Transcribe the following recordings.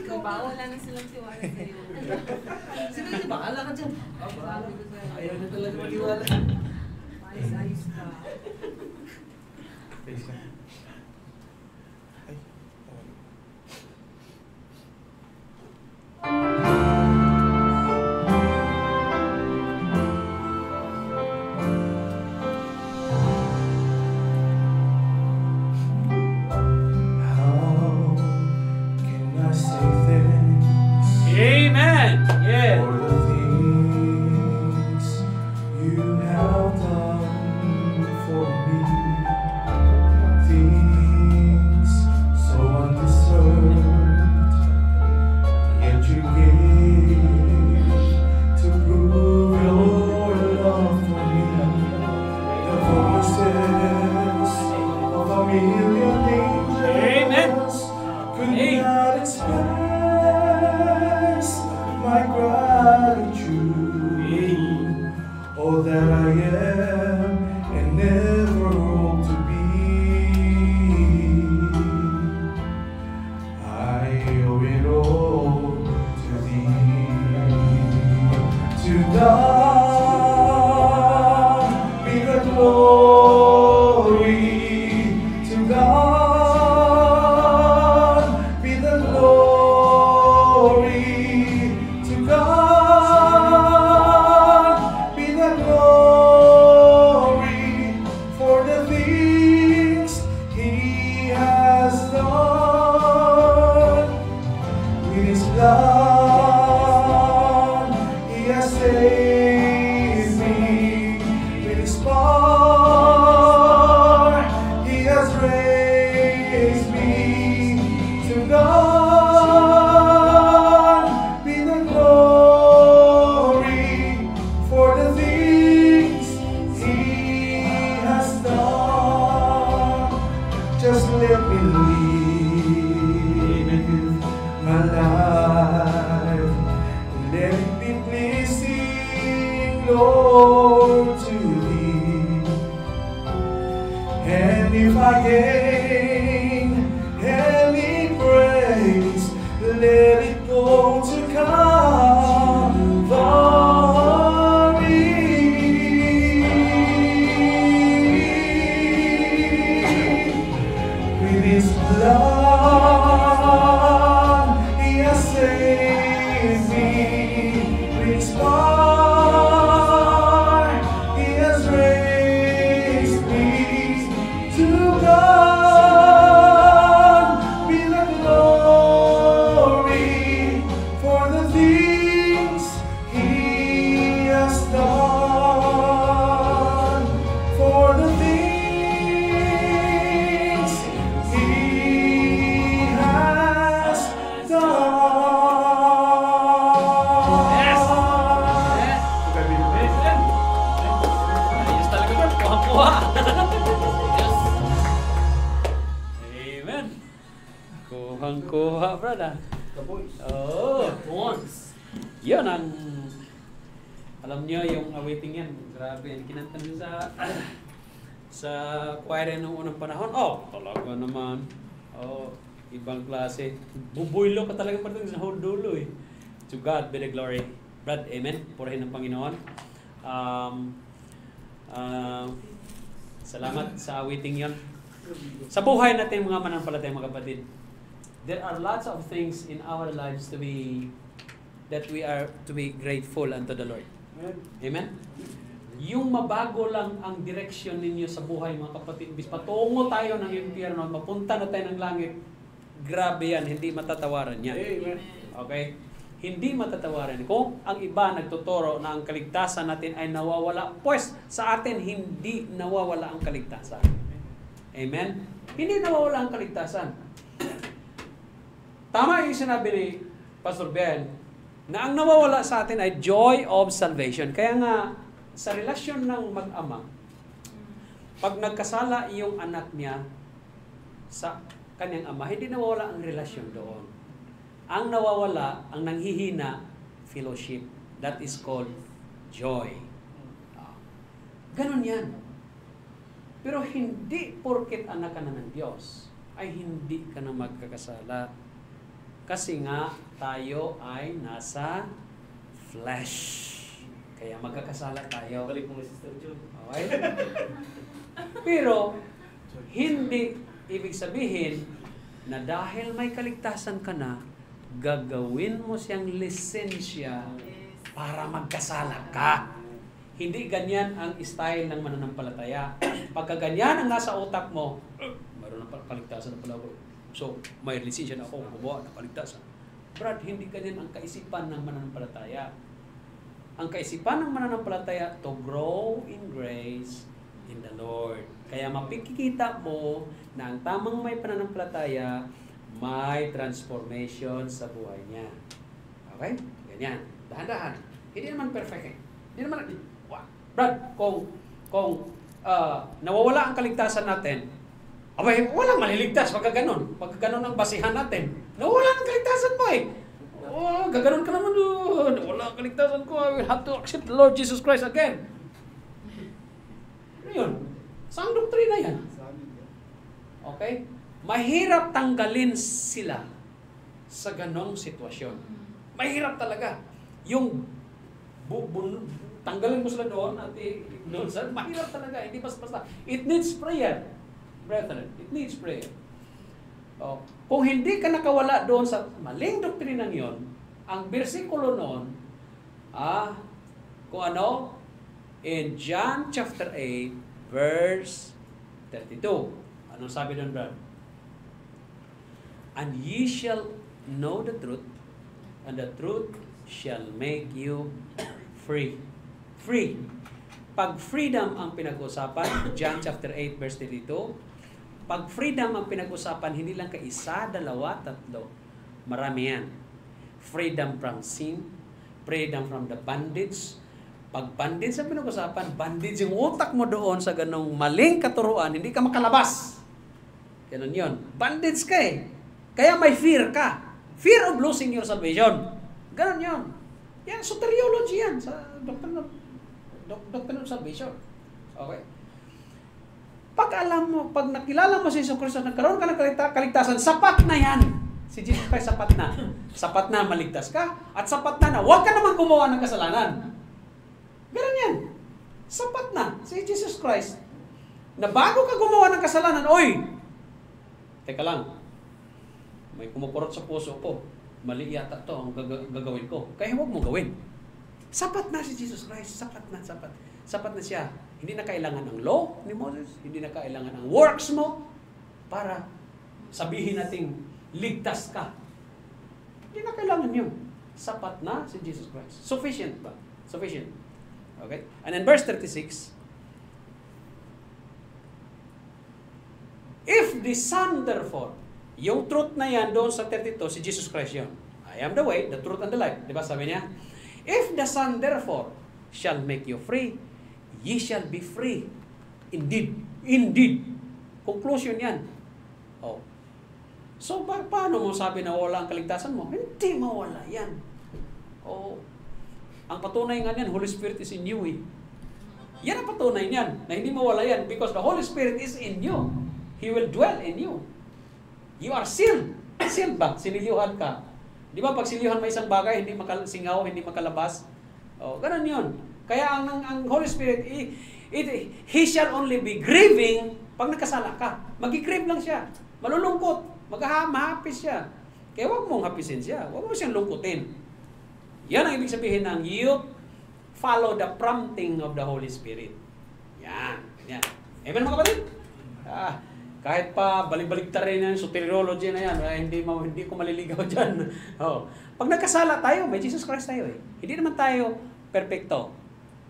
ikaw ba? Wala na silang tiwala sa'yo. Sige, bahala ka dyan. Ayaw na talaga maniwala. Ayos ka. Face ka. Ay. How can I say thanks? Amen! Yeah! For the things you have done for me, things so undeserved, yet you gave to prove your love for me. The voices of a million angels could not express my gratitude. All that I am and never hope to be, I owe it all to thee. To God be the glory. To God be the glory. To God be the glory for the things He has done. With His blood He has saved me. With His power He has raised me. To God be the glory for the things He has done. Just let me live my life. Let it be pleasing, Lord, to Thee. And if I gain any praise, let it go to Calvary. With His blood He has saved me. With His power He has raised me. To God be the glory for the things He has done. For the things He has done. Yes! Ayos talaga ba? Kuha-kuha! Yes! Amen! Kuhang-kuha, brother. Oo! Once. Yun ang... Alam niyo yung awaiting yan. Grabe yan. Kinanta niyo sa choir noong unang panahon. Oh, talaga naman. Oh, ibang klase. Bubuylo ka talaga pati sa whole dulo eh. To God be the glory. Brad, amen. Purihin ng Panginoon. Salamat sa awaiting yon. Sa buhay natin mga mananampalataya mga kapatid, there are lots of things in our lives that we are to be grateful unto the Lord. Amen? Yung mabago lang ang direksyon ninyo sa buhay mga kapatid, bis patungo tayo ng impyerno, mapunta na tayo ng langit, grabe yan, hindi matatawaran yan. Okay? Hindi matatawaran. Kung ang iba nagtuturo na ang kaligtasan natin ay nawawala, pues sa atin hindi nawawala ang kaligtasan. Amen? Hindi nawawala ang kaligtasan. Tama yung sinabi ni Pastor Ben, na ang nawawala sa atin ay joy of salvation. Kaya nga, sa relasyon ng mag-ama, pag nagkasala yung anak niya sa kanyang ama, hindi nawawala ang relasyon doon. Ang nawawala, ang nanghihina, fellowship. That is called joy. Ganon yan. Pero hindi porket anak ka na ng Diyos, ay hindi ka na magkakasala. Kasi nga, tayo ay nasa flesh. Kaya magkakasala tayo. Balik mo Sister June. Okay? Pero, hindi ibig sabihin na dahil may kaligtasan ka na, gagawin mo siyang lisensya Yes. para magkasala ka. Hindi ganyan ang style ng mananampalataya. Pagka ganyan ang nasa utak mo, mayroon ng kaligtasan na pala ako. So, may lisensya na ako gumawa ng kaligtasan. Brad, hindi ganyan ang kaisipan ng mananampalataya. Ang kaisipan ng mananampalataya to grow in grace in the Lord. Kaya mapikikita mo na ang tamang may pananampalataya, may transformation sa buhay niya. Okay? Ganyan. Dahan-dahan. Hindi naman perfect eh. Hindi naman, Brad, kung nawawala ang kaligtasan natin, abay, walang maliligtas pagka ganun. Pagka ganun ang basihan natin. Nawawala ang kaligtasan mo eh. Oh, gaganon ka naman doon. Wala ang kaligtasan ko. I will have to accept the Lord Jesus Christ again. Ano yun? Saan doktrina yan? Okay? Mahirap tanggalin sila sa ganong sitwasyon. Mahirap talaga. Yung tanggalin mo sila doon at doon sa mahirap talaga. Hindi basta-basta. It needs prayer. Brethren, it needs prayer. Oh, kung hindi ka nakawala doon sa maling doktrinang yon, ang bersikulo noon, kung ano, in John chapter 8, verse 32. Anong sabi doon, Brad? And ye shall know the truth, and the truth shall make you free. Free. Pag freedom ang pinag-usapan, John chapter 8, verse 32, pag freedom ang pinag-usapan, hindi lang isa, dalawa, tatlo. Marami yan. Freedom from sin, freedom from the bondage. Pag bondage ang pinag-usapan, bondage yung utak mo doon sa ganong maling katuruan, hindi ka makalabas. Ganun yun. Bondage ka eh. Kaya may fear ka. Fear of losing your salvation. Ganun yun. Yan, soteriology yan sa doctrine of salvation. Okay? Pag alam mo, pag nakilala mo si Jesus Christ, nagkaroon ka ng kaligtasan, sapat na yan. Si Jesus Christ sapat na. Sapat na maligtas ka, at sapat na huwag ka naman gumawa ng kasalanan. Ganun yan. Sapat na. Si Jesus Christ, na bago ka gumawa ng kasalanan, oy, teka lang, may kumukurot sa puso ko, mali yata to ang gagawin ko. Kaya huwag mo gawin. Sapat na si Jesus Christ. Sapat na, sapat. Sapat na siya. Hindi na kailangan ng law ni Moses. Hindi na kailangan ng works mo para sabihin nating ligtas ka. Hindi na kailangan yun. Sapat na si Jesus Christ. Sufficient ba? Sufficient. Okay? And in verse 36, if the Son therefore, yung truth na yan doon sa 32, si Jesus Christ yun. I am the way, the truth, and the life. Diba sabi niya? If the Son therefore shall make you free, ye shall be free. Indeed. Indeed. Conclusion yan. Oh. So, paano mo sabi na wala ang kaligtasan mo? Hindi mawala yan. Oh. Ang patunay nga yan, Holy Spirit is in you eh. Yan ang patunay niyan, na hindi mawala yan because the Holy Spirit is in you. He will dwell in you. You are sealed. Sealed ba? Sinilyuhan ka. Di ba pag silihan may isang bagay, hindi makasingaw, hindi makalabas? Oh, ganun yun. Kaya ang Holy Spirit, He shall only be grieving pag nakasala ka. Mag-grieve lang siya. Malulungkot. Mahapis siya. Kaya huwag mong hapisin siya. Huwag mo siyang lungkutin. Yan ang ibig sabihin ng you follow the prompting of the Holy Spirit. Yan. Yan. Amen mga kapatid? Kahit pa balik-baliktar rin yan, soteriology na yan, hindi ko maliligaw dyan. Oh. Pag nagkasala tayo, may Jesus Christ tayo eh. Hindi naman tayo perfecto.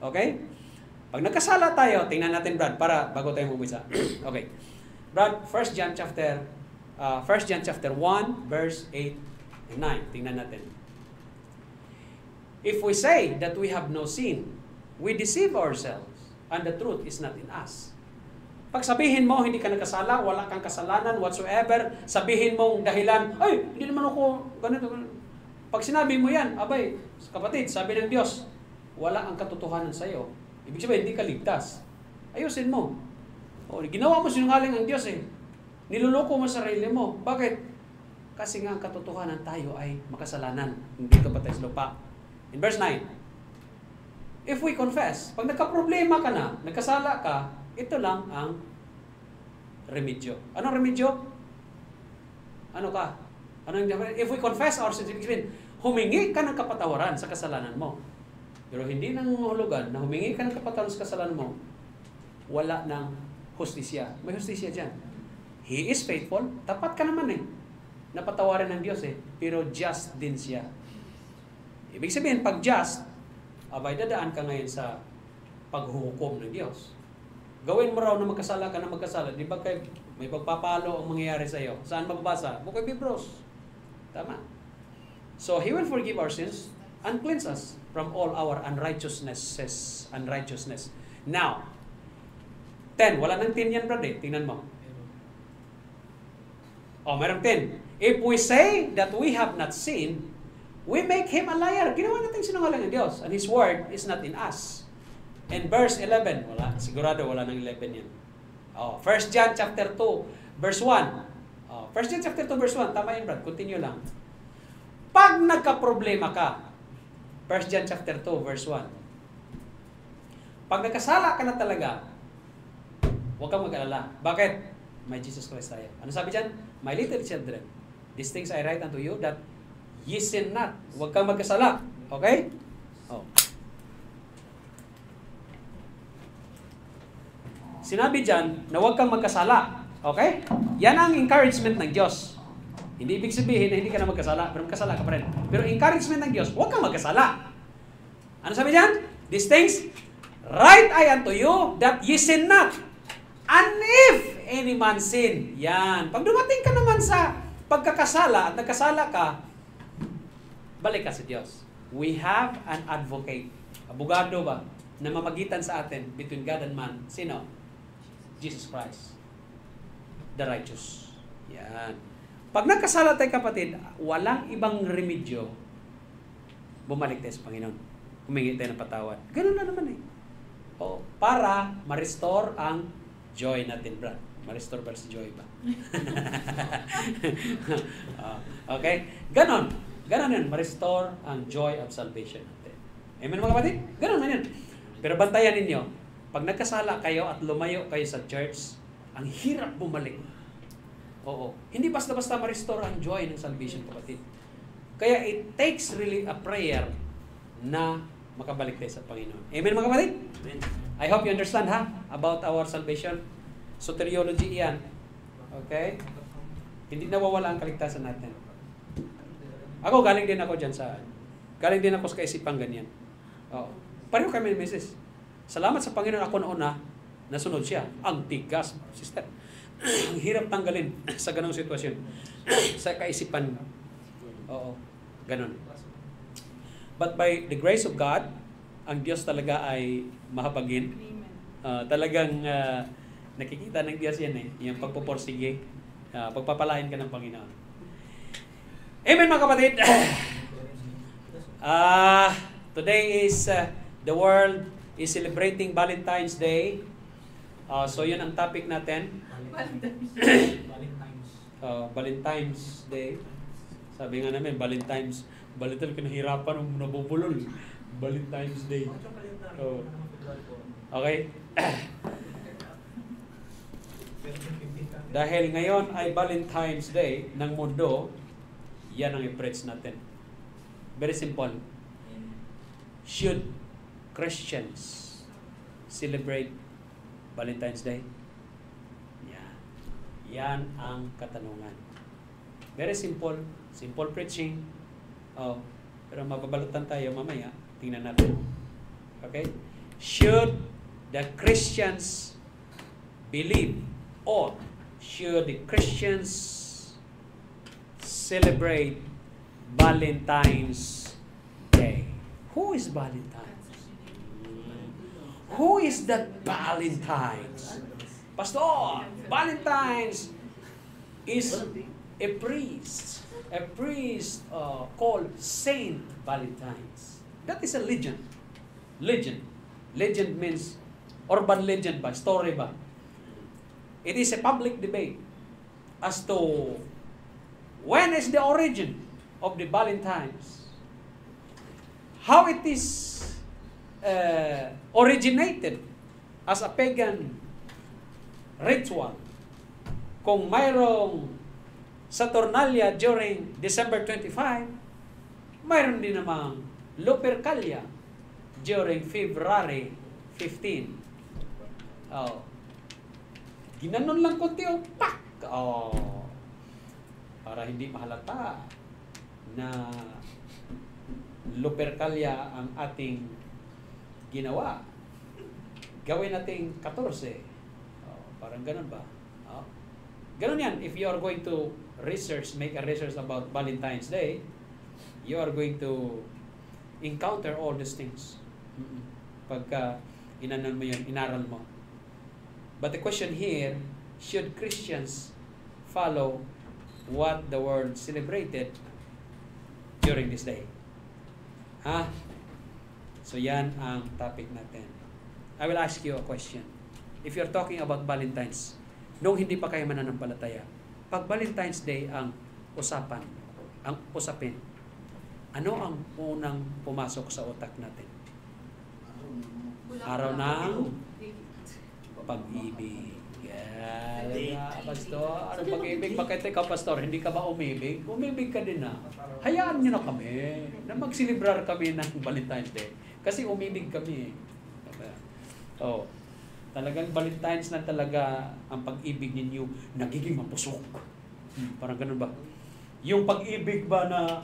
Okay? Pag nagkasala tayo, tingnan natin Brad, para bago tayo mag-umpisa. Okay. Brad, 1 John chapter 1, verse 8 and 9. Tingnan natin. If we say that we have no sin, we deceive ourselves, and the truth is not in us. Pag sabihin mo, hindi ka nagkasala, wala kang kasalanan whatsoever, sabihin mong dahilan, ay, hindi naman ako ganito. Pag sinabi mo yan, abay, kapatid, sabi ng Diyos, wala ang katotohanan sa iyo. Ibig sabihin, hindi ka ligtas. Ayusin mo. O, ginawa mo sinungaling ang Diyos eh. Niluloko mo sarili mo. Bakit? Kasi nga ang katotohanan tayo ay makasalanan. Dito pa tayo sa lupa. In verse 9, if we confess, pag nagka-problema ka na, nagkasala ka, ito lang ang remedyo. Anong remedyo? Ano ka? If we confess our sins, humingi ka ng kapatawaran sa kasalanan mo. Pero hindi nangungulugan na humingi ka ng kapatawaran sa kasalanan mo, wala ng hustisya. May hustisya dyan. He is faithful. Tapat ka naman napatawarin ng Diyos pero just din siya. Ibig sabihin, pag just, abay dadaan ka ngayon sa paghuhukom ng Diyos. Gawin mo raw na magkasala ka na magkasala. Di ba may pagpapalo ang mangyayari sa iyo? Saan mababasa? Bukay Bibros. Tama. So, He will forgive our sins and cleanse us from all our unrighteousness. Now, 10. Wala nang 10 yan, brad. Tingnan mo. Meron 10. If we say that we have not sinned, we make Him a liar. Ginawa natin sinungaling ng Diyos, and His word is not in us. In verse 11, wala, sigurado wala nang 11 yan. 1 John chapter 2, verse 1. 1 John chapter 2, verse 1. Tama yun, Brad. Continue lang. Pag nagka-problema ka, 1 John chapter 2, verse 1. Pag nagkasala ka na talaga, huwag kang mag-alala. Bakit? May Jesus Christ tayo. Ano sabi dyan? My little children, these things I write unto you that ye sin not. Huwag kang magkasala. Okay? Sinabi dyan na huwag kang magkasala. Okay? Yan ang encouragement ng Diyos. Hindi ibig sabihin na hindi ka na magkasala, pero magkasala ka pa rin. Pero encouragement ng Diyos, huwag kang magkasala. Ano sabi dyan? These things write I unto you that ye sin not. And if any man sin, yan. Pag dumating ka naman sa pagkakasala at nagkasala ka, balik ka sa Diyos. We have an advocate. Abogado ba? Na mamagitan sa atin between God and man. Sino? Jesus Christ. The righteous. Yan. Pag nagkasala tayo kapatid, walang ibang remedyo. Bumalik tayo sa Panginoon. Humingi tayo ng patawad. Ganun na naman para ma-restore ang joy natin, brad. Ma-restore ba si joy ba? Okay? Ganon yun. Ma-restore ang joy of salvation natin. Amen mga kapatid? Ganon na yun. Pero bantayan ninyo, pag nagkasala kayo at lumayo kayo sa church, ang hirap bumalik. Hindi basta-basta ma-restore ang joy ng salvation, kapatid. Kaya it takes really a prayer na makabalik tayo sa Panginoon. Amen mga kapatid? Amen. I hope you understand about our salvation. Soteriology yan. Okay? Hindi nawawala ang kaligtasan natin. Galing din ako sa kaisipan ganyan. Pareho kami ni Mrs. Salamat sa Panginoon ako noon nasunod siya. Ang tigas, sister. Ang hirap tanggalin sa ganong sitwasyon. Sa kaisipan. Ganon. But by the grace of God, ang Diyos talaga ay mahabagin. Talagang nakikita ng Diyos yan yung pagpuporsige. Pagpapalain ka ng Panginoon. Amen mga kapatid. Today is the world is celebrating Valentine's Day. So yun ang topic natin. Valentine's Day. Sabi nga namin, Valentine's kinahirapan ng nabubulol. Valentine's Day. Okay? Dahil ngayon ay Valentine's Day ng mundo, yan ang i-preach natin. Very simple. Should Christians celebrate Valentine's Day? Yan ang katanungan. Very simple. Simple preaching. Pero mababalutan tayo mamaya. Tingnan natin. Okay? Should the Christians believe or should the Christians celebrate Valentine's Day? Who is Valentine's? Who is that Valentine's? Pastor, Valentine's is a priest called Saint Valentine's. That is a legend. Legend means urban legend ba? Story ba? It is a public debate as to When is the origin of the Valentines? How it is originated as a pagan ritual. Kung mayroong Saturnalia during December 25, mayroon din namang Lupercalia during February 15. Oh. Ginanon lang konti, pak! Oh. Para hindi mahalata na Lupercalia ang ating ginawa. Gawin nating 14. Oh, parang ganun ba? Oh. Ganun yan. If you are going to make a research about Valentine's Day, you are going to encounter all these things. Pagka inaral mo yun, inaral mo. But the question here, should Christians follow what the world celebrated during this day? Ha? So yan ang topic natin. I will ask you a question. If you're talking about Valentine's, nung hindi pa kayo mananampalataya, pag Valentine's Day ang usapin, ano ang unang pumasok sa utak natin? Araw ng pag-ibig. Yeah, pastor. Ano pag-ibig? Bakit ikaw, pastor? Hindi ka ba umibig? Umibig ka din na. Hayaan niyo na kami na magsilibrar kami ng Valentine's Day. Kasi umibig kami. Oh, talagang Valentine's na talaga ang pag-ibig ninyo nagiging mapusok. Parang ganun ba? Yung pag-ibig ba na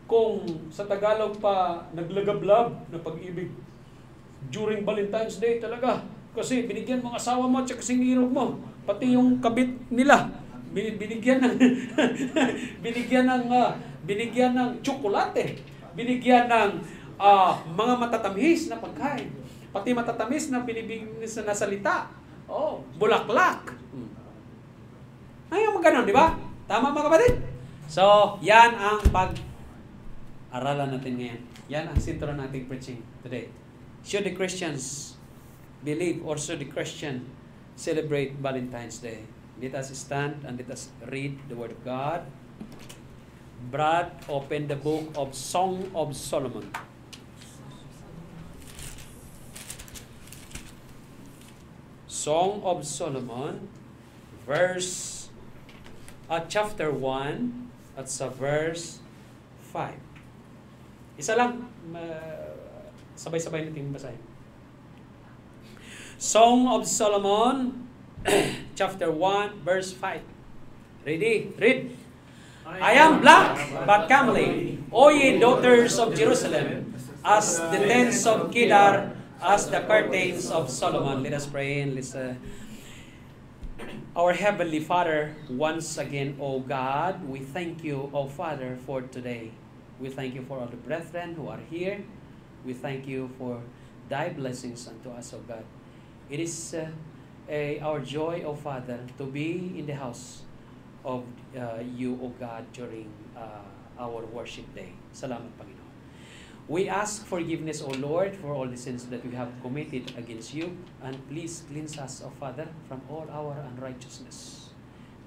kung sa Tagalog pa naglagablab na pag-ibig during Valentine's Day talaga. Kasi binigyan mo ang asawa mo at sinirog mo. Pati yung kabit nila. Binigyan ng binigyan ng tsokolate. Binigyan ng mga matatamis na pagkain. Pati matatamis na binibigyan na salita. Oh, bulaklak. Ayaw mo ganun, di ba? Tama mga kapatid? So, yan ang pag-aralan natin ngayon. Yan ang sentro nating preaching today. Should the Christians believe or should the Christian celebrate Valentine's Day? Let us stand and let us read the Word of God. Brad, open the book of Song of Solomon. Song of Solomon, chapter 1, at sa verse 5. Isa lang, sabay-sabay natin basahin. Song of Solomon, chapter 1, verse 5. Ready? Read. I am black, but comely, O ye daughters of Jerusalem, as the tents of Kedar, as the curtains of Solomon. Let us pray and listen. Our Heavenly Father, once again, O God, we thank you, O Father, for today. We thank you for all the brethren who are here. We thank you for thy blessings unto us, O God. It is our joy, O Father, to be in the house of you, O God, during our worship day. Salamat, Panginoon. We ask forgiveness, O Lord, for all the sins that we have committed against you. And please cleanse us, O Father, from all our unrighteousness.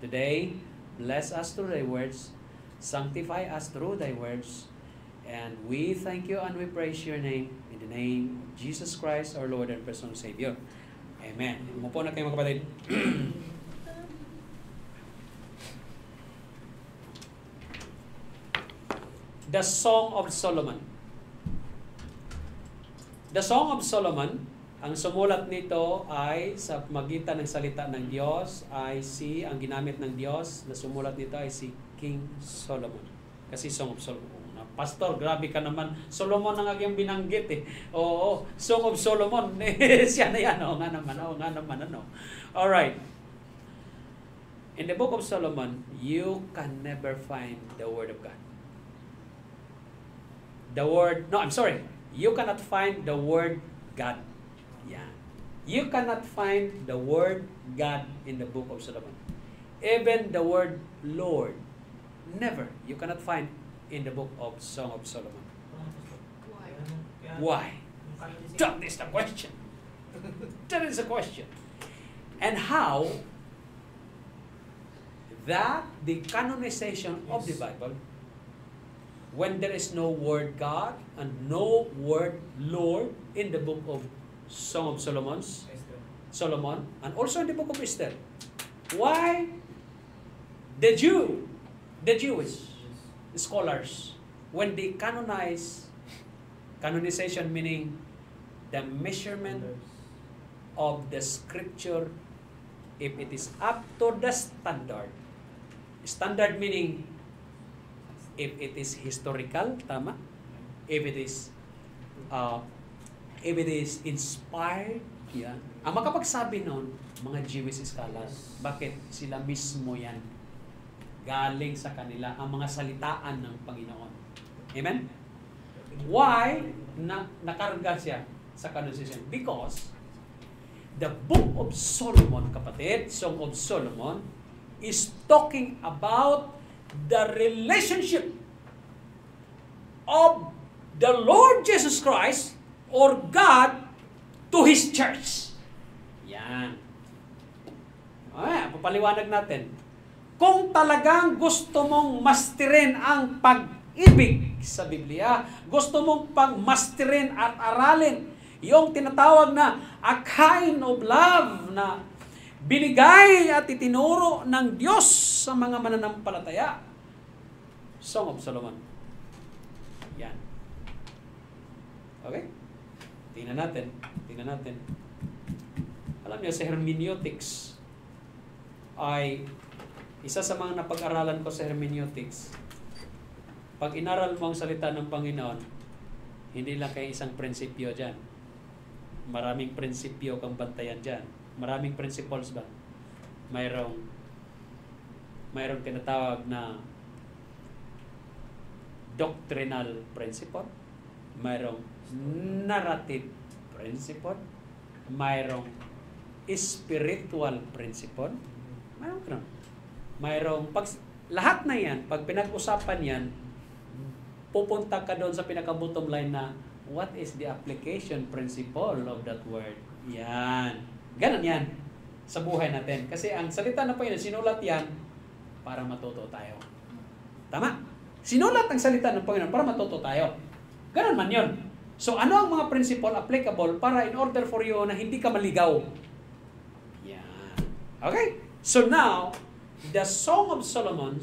Today, bless us through thy words. Sanctify us through thy words. And we thank you and we praise your name. In the name of Jesus Christ, our Lord and personal Savior. Amen. Umupo na kayo mga kapatid. The Song of Solomon. The Song of Solomon, ang sumulat nito ay sa magitan ng salita ng Diyos ay ang ginamit ng Diyos na sumulat nito ay si King Solomon. Kasi Song of Solomon. Pastor, grabe ka naman. Solomon ang aking binanggit eh. Oo, Song of Solomon. Siya na yan. Oo nga naman. Alright. In the book of Solomon, you can never find the Word of God. You cannot find the word God. Yeah. You cannot find the word God in the book of Solomon. Even the word Lord, never. You cannot find in the book of Song of Solomon. Why? That is the question. That is the question. And how that the canonization of the Bible, when there is no word God and no word Lord in the book of Song of Solomon, and also in the book of Esther, why the Jewish scholars, when they canonization meaning the measurement of the scripture, if it is up to the standard meaning if it is historical, tama? If it is inspired, yan. Ang makapagsabi nun, mga Jewish scholars, bakit sila mismo yan? Galing sa kanila ang mga salitaan ng Panginoon. Amen? Why nakarga siya sa canonization? Because the book of Solomon, kapatid, Song of Solomon, is talking about the relationship of the Lord Jesus Christ or God to His church. Yan. Papaliwanag natin. Kung talagang gusto mong masterin ang pag-ibig sa Biblia, gusto mong pag-masterin at aralin yung tinatawag na a kind of love na binigay at itinuro ng Diyos sa mga mananampalataya. Song of Solomon. Yan. Okay? Tingnan natin. Alam niyo, sa hermeneutics ay isa sa mga napag-aralan ko sa hermeneutics. Pag inaral mo ang salita ng Panginoon, hindi lang kayo isang prinsipyo dyan. Maraming prinsipyo kang bantayan dyan. Maraming principles ba? Mayroong tinatawag na doctrinal principle, mayroong narrative principle, mayroong spiritual principle, mayroong lahat na yan, pag pinag-usapan yan, pupunta ka doon sa pinaka-bottom line na what is the application principle of that word? Yan. Ganon yan sa buhay natin. Kasi ang salita ng Panginoon, sinulat yan para matuto tayo. Tama? Sinulat ang salita ng Panginoon para matuto tayo. Ganon man yun. So ano ang mga principle applicable para in order for you na hindi ka maligaw? Yan. Okay? So now, the Song of Solomon,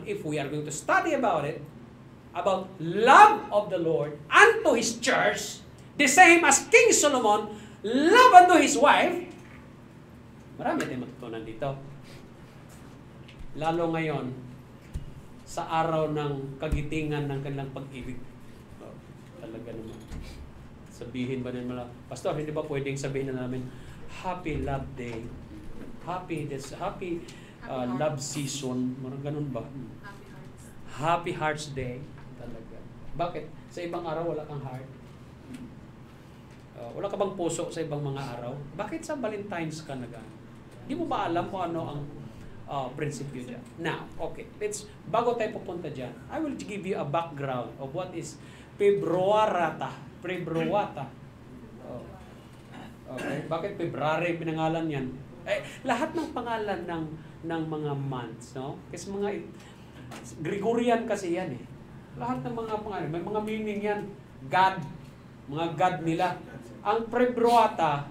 if we are going to study about it, about love of the Lord unto His church, the same as King Solomon, love unto his wife, marami tayong matutunan dito. Lalo ngayon, sa araw ng kagitingan ng kanilang pag-ibig. Talaga naman. Sabihin ba nila, Pastor, hindi ba pwedeng sabihin na namin, Happy Love Day, Happy Love Season, marang ganun ba? Happy Hearts Day. Talaga. Bakit? Sa ibang araw wala kang heart? Wala ka bang puso sa ibang mga araw? Bakit sa Valentine's ka Di mo ba alam kung ano ang prinsipyo dyan? Now, okay. Bago tayo pupunta dyan, I will give you a background of what is Februarata. Okay. Bakit February pinangalan yan? Lahat ng pangalan ng mga months, no? Kasi mga Gregorian kasi yan eh. Lahat ng mga pangalan, may mga meaning yan. God, mga God nila. Ang Februata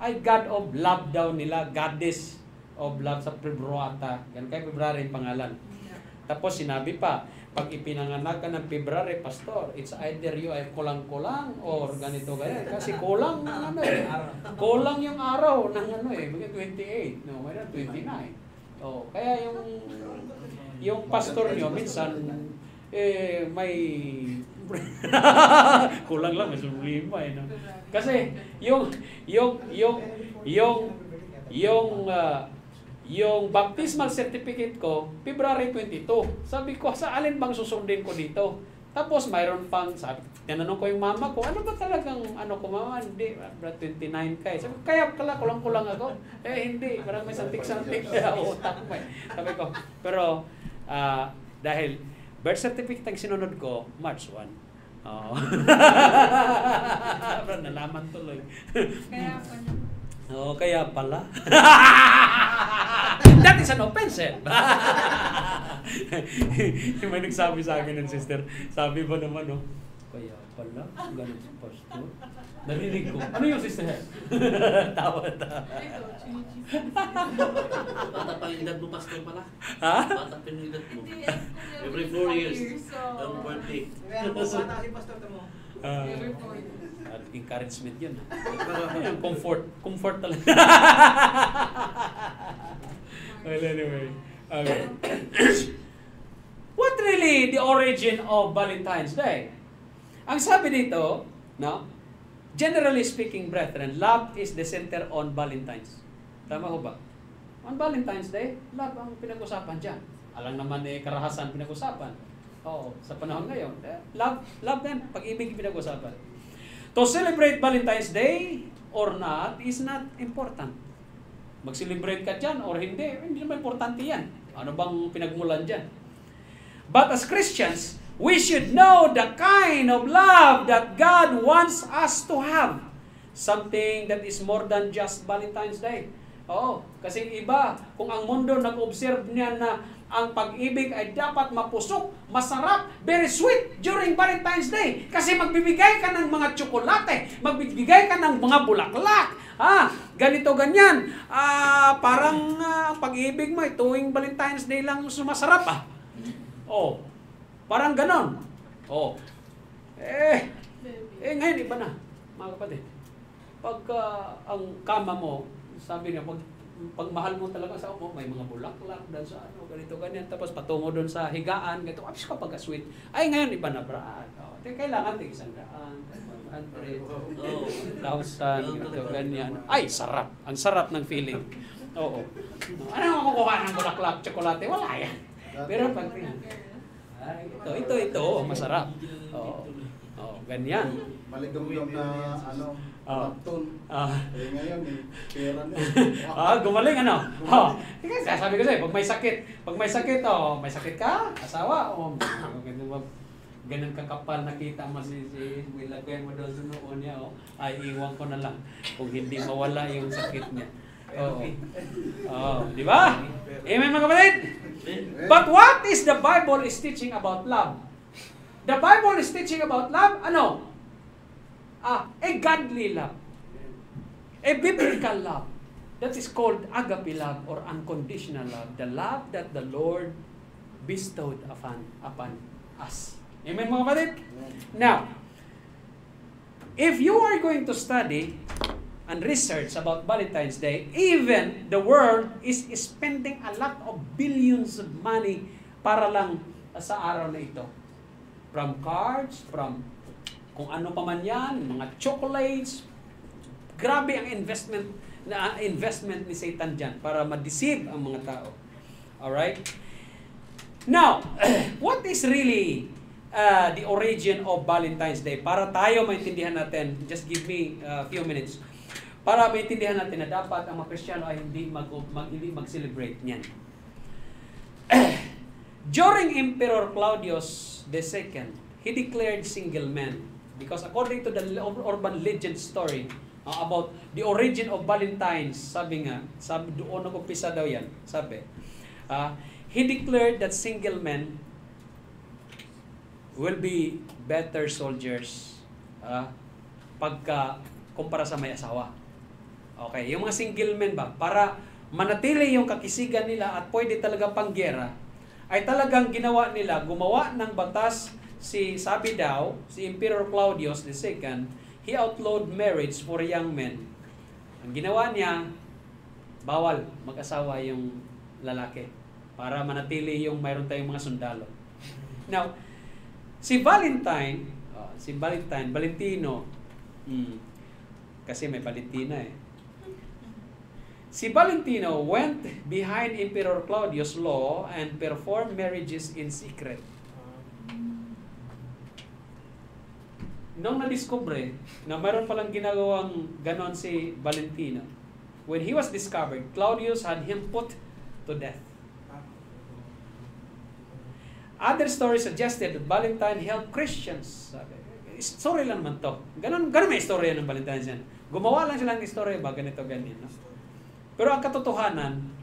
ay God of love daw nila, goddess of love sa Februata. Yan kay February yung pangalan. Tapos sinabi pa, pag ipinanganak ka ng February, Pastor, it's either you ay kulang-kulang or ganito ganyan. Kasi kulang ng kulang yung araw ng 28. No, mayroon 29. Oh, kaya yung pastor nyo minsan may kulang lang, may sulima no? Kasi yung baptismal certificate ko, February 22. Sabi ko, sa alin bang susundin ko dito? Tapos mayroon pang, tinanong ko yung mama ko, ano ba talagang, ko mama? Hindi, 29 ka eh. Sabi ko, kaya pala, kulang-kulang ako. Hindi, parang may santik-santik na utak mo eh. Sabi ko, pero, dahil birth certificate ang sinunod ko, March 1. Oo. Nalaman tuloy. Kaya pa Oh, kaya pala. That is an offense, eh. May nagsabi sa akin ng sister, sabi ba naman, oh, kaya pala, ganun si pastor. Narinig ko, ano yung sister? Tawa. Ito, chinichis. Bata pa yung edad mo, pastor pala. Ha? Bata pa yung edad mo. Hindi, Every 4 years. So, Ang birthday. Kaya mo, bata si pastor mo. every 4 years. Encouragement yun. Yung comfort talaga. Well, anyway. Okay. What really the origin of Valentine's Day? Ang sabi dito, no? Generally speaking, brethren, love is the center on Valentine's. Tama ko ba? On Valentine's Day, love ang pinag-usapan dyan. Alang naman karahasan pinag-usapan. Oo, sa panahon ngayon. Love din, pag-ibig pinag-usapan. To celebrate Valentine's Day or not is not important. Mag-celebrate ka dyan or hindi naman importante yan. Ano bang pinagmulan dyan? But as Christians, we should know the kind of love that God wants us to have. Something that is more than just Valentine's Day. Oo, kasi iba, kung ang mundo nag-observe niya na ang pag-ibig ay dapat mapusok, masarap, very sweet during Valentine's Day. Kasi magbibigay ka ng mga tsokolate, magbibigay ka ng mga bulaklak, ganito, ganyan. Parang ang pag-ibig mo, tuwing Valentine's Day lang sumasarap, Oh, parang ganon. Oh. Ngayon iba na, mga kapatid. Pagka ang kama mo, sabi niya, pag mahal mo talaga sa upo, may mga bulaklak dan sa ano, ganito, ganyan. Tapos patungo doon sa higaan, ganito, apis ka pagka-sweet. Ay, ngayon iba na, brad. Kailangan tig 100, 1,000, ganito, ganyan. Ay, sarap. Ang sarap ng feeling. Oo. Ano ang makukuha ng bulaklak, tsokolate? Wala yan. Pero pag ay, ito, masarap. Oo. Ganyan. Maligam-gam na lapton. Ngayon, pera na. Gumaling ano? Sabi ko sa'yo, pag may sakit, may sakit ka, asawa, ganun kakapal nakita mo si ilagay mo doon sa noon niya, ay iwan ko na lang kung hindi mawala yung sakit niya. Di ba? Amen, mga kapatid? But what is the Bible is teaching about love? The Bible is teaching about love, ano? A godly love. A biblical love. That is called agape love or unconditional love. The love that the Lord bestowed upon us. Amen, mga kapatid? Now, if you are going to study and research about Valentine's Day, even the world is spending a lot of billions of money para lang sa araw na ito. From cards, from kung ano pa man yan, mga chocolates. Grabe ang investment ni Satan dyan para ma-deceive ang mga tao. Alright? Now, what is really the origin of Valentine's Day? Para tayo maintindihan natin, just give me a few minutes. Para maintindihan natin na dapat ang mga Kristiyano ay hindi mag-celebrate niyan. During Emperor Claudius II, he declared single men. Because according to the urban legend story about the origin of Valentine's, sabi doon nag-umpisa daw yan, he declared that single men will be better soldiers pagka kumpara sa may asawa. Okay, yung mga single men ba, para manatili yung kakisigan nila at pwede talaga panggera, ay talagang gumawa ng batas si Emperor Claudius II, he outlawed marriage for young men. Ang ginawa niya, bawal mag-asawa yung lalaki para manatili yung mayroon tayong mga sundalo. Now, Valentino, kasi may Valentina Si Valentino went behind Emperor Claudius' law and performed marriages in secret. Nung na-discover na mayroon palang ginagawang ganon si Valentino, when he was discovered, Claudius had him put to death. Other stories suggested that Valentine helped Christians. Story lang naman to. Ganon may istorya ng Valentine's yan. Gumawa lang sila ng istorya ba, ganito, ganyan. No? Pero ang katotohanan,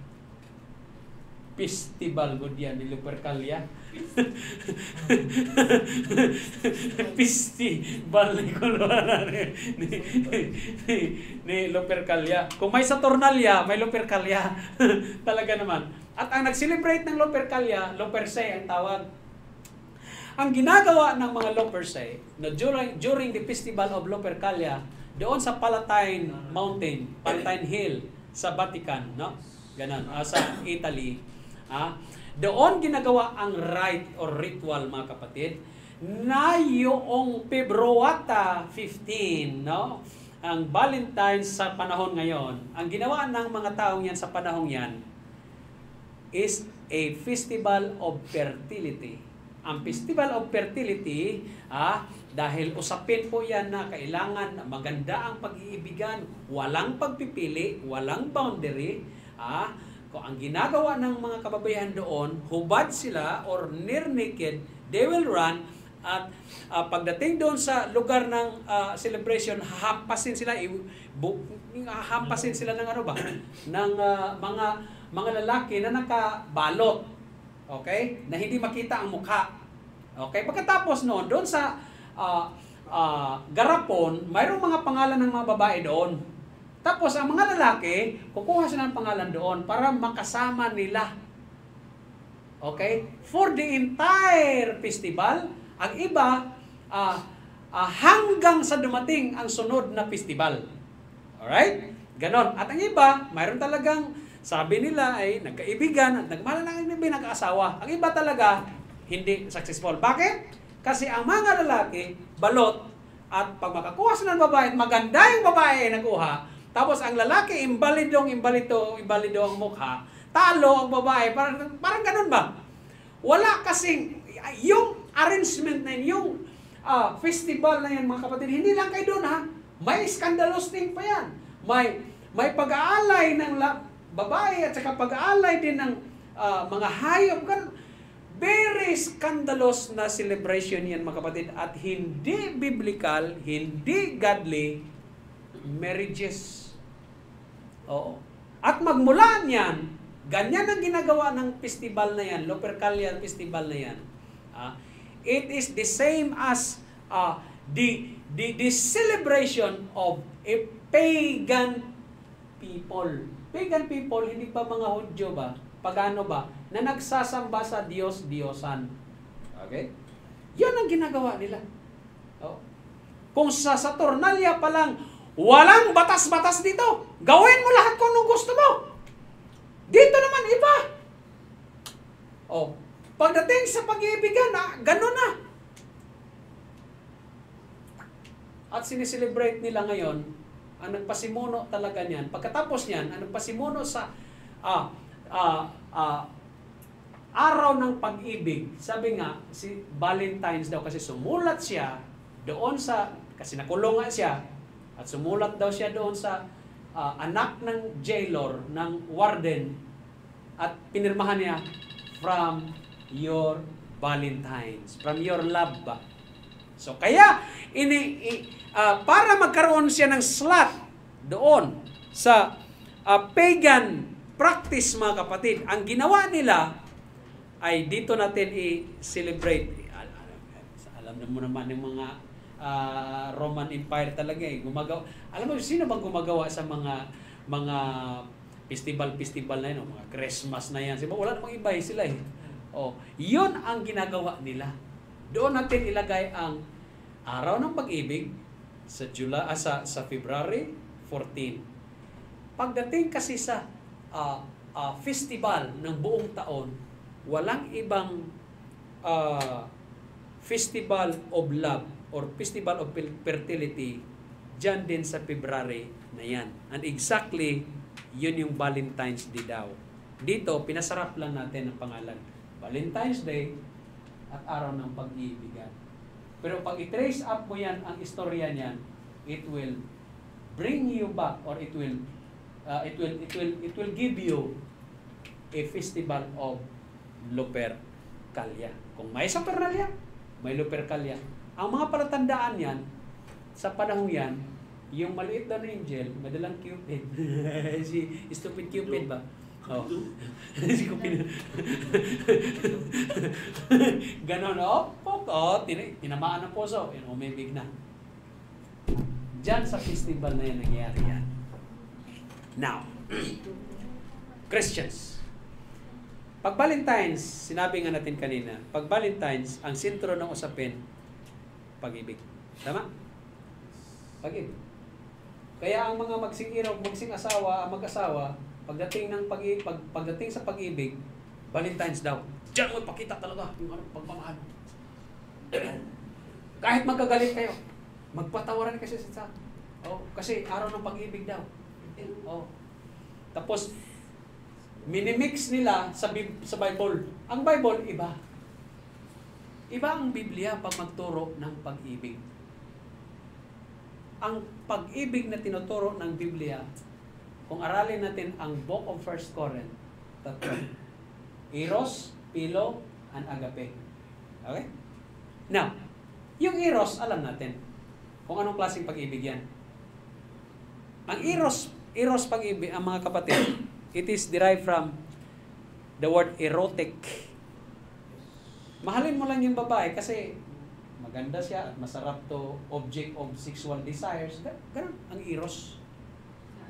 festival good yan ni Lupercalia. Festival ni Kulwana ni Lupercalia. Kung may Saturnalia, may Lupercalia. Talaga naman. At ang nag-celebrate ng Lupercalia, Lupercae ang tawag. Ang ginagawa ng mga Lupercae na during the festival of Lupercalia, doon sa Palatine Mountain, Palatine Hill sa Vatican, no? Ganon, sa Italy. Doon ginagawa ang rite or ritual, mga kapatid, na yung Februata 15, no? Ang Valentine's sa panahon ngayon, ang ginawa ng mga taong yan sa panahon yan is a festival of fertility. Ang festival of fertility, dahil usapin po yan na kailangan maganda ang pag-iibigan, walang pagpipili, walang boundary, kung ang ginagawa ng mga kababayan doon, hubad sila or near naked, they will run at pagdating doon sa lugar ng celebration, hahampasin sila ng ano ba? Ng mga lalaki na nakabalot. Okay? Na hindi makita ang mukha. Okay? Pagkatapos noon, doon sa garapon, mayroong mga pangalan ng mga babae doon. Tapos, ang mga lalaki, kukuha sila ng pangalan doon para makasama nila. Okay? For the entire festival, ang iba, hanggang sa dumating ang sunod na festival. Alright? Ganon. At ang iba, mayroon talagang, sabi nila ay nagkaibigan at nagmahal ng nag-aasawa. Ang iba talaga, hindi successful. Bakit? Kasi ang mga lalaki, balot, at pag makakuha sila ng babae, maganda yung babae ay nakuha, tapos ang lalaki, imbalido ang mukha, talo ang babae, parang ganun ba? Wala kasing, yung arrangement na yun, yung festival na yan, mga kapatid, hindi lang kayo doon, ha? May scandalous thing pa yan. May pag-aalay ng babae at saka pag-aalay din ng mga hayop. Very scandalous na celebration yan, mga kapatid, at hindi biblical, hindi godly marriages. Oo. At magmula niyan, ganyan ang ginagawa ng festival na yan, Lupercalia festival na yan. It is the same as the celebration of a pagan people. Pagan people, hindi pa mga Hudyo ba? Pagano ba? Na nagsasamba sa Diyos-Diyosan. Okay? Yan ang ginagawa nila. Oh. Kung sa Saturnalia pa lang, walang batas-batas dito. Gawin mo lahat kung anong gusto mo. Dito naman iba. Oh. Pagdating sa pag-iibigan, ganun na. At sineselebrate nila ngayon, ang nagpasimuno talaga niyan. Pagkatapos niyan, ang nagpasimuno sa araw ng pag-ibig, sabi nga, si Valentine's daw kasi sumulat siya doon kasi nakulong nga siya, at sumulat daw siya doon sa anak ng jailor, ng warden, at pinirmahan niya, from your Valentine's, from your love ba. So kaya, para magkaroon siya ng slot doon sa pagan practice, mga kapatid, ang ginawa nila ay dito natin i-celebrate. Alam mo naman yung mga Roman Empire talaga eh. Alam mo, sino bang gumagawa sa mga festival na yun, mga Christmas na yan? Wala namang iba sila eh. Oh, yun ang ginagawa nila. Doon natin ilagay ang araw ng pag-ibig sa February 14. Pagdating kasi sa festival ng buong taon, walang ibang festival of love or festival of fertility dyan din sa February na yan. And exactly, yun yung Valentine's Day daw. Dito, pinasarap lang natin ang pangalan. Valentine's Day at araw ng pag-iibigan. Pero pag i-trace up mo yan, ang istorya niyan, it will bring you back or it will give you a festival of Lupercalia. Kung may Saturnalia, may Lupercalia. Ang mga palatandaan yan, sa panahon yan, Yung maliit daw na angel, madalang Cupid. Si stupid Cupid ba? Oh. Si Cupid. Ganon, tinamaan ng puso. Umibig na. Diyan sa festival na yan nangyayari yan. Now, Christians. Pag Valentine's, sinabi nga natin kanina, pag Valentine's, ang sentro ng usapin, pag-ibig. Tama? Pag-ibig. Kaya ang mga mag-asawa, pagdating sa pag-ibig, Valentine's daw. Diyan mo ipakita talaga yung pagmamahal. Kahit magkagalit kayo, magpatawaran kasi sa kasi araw ng pag-ibig daw. Tapos minimix nila sa Bible. Ang Bible iba. Iba ang Biblia pag magturo ng pag-ibig. Ang pag-ibig na tinuturo ng Biblia, kung aralin natin ang Book of 1 Corinth, Eros, Philo, and Agape. Okay? Now, yung Eros, alam natin kung anong klaseng pag-ibig yan. Ang Eros pag-ibig, ang mga kapatid, it is derived from the word erotic. Mahalin mo lang yung babae kasi maganda siya at masarap to, object of sexual desires. Ganun ang Eros.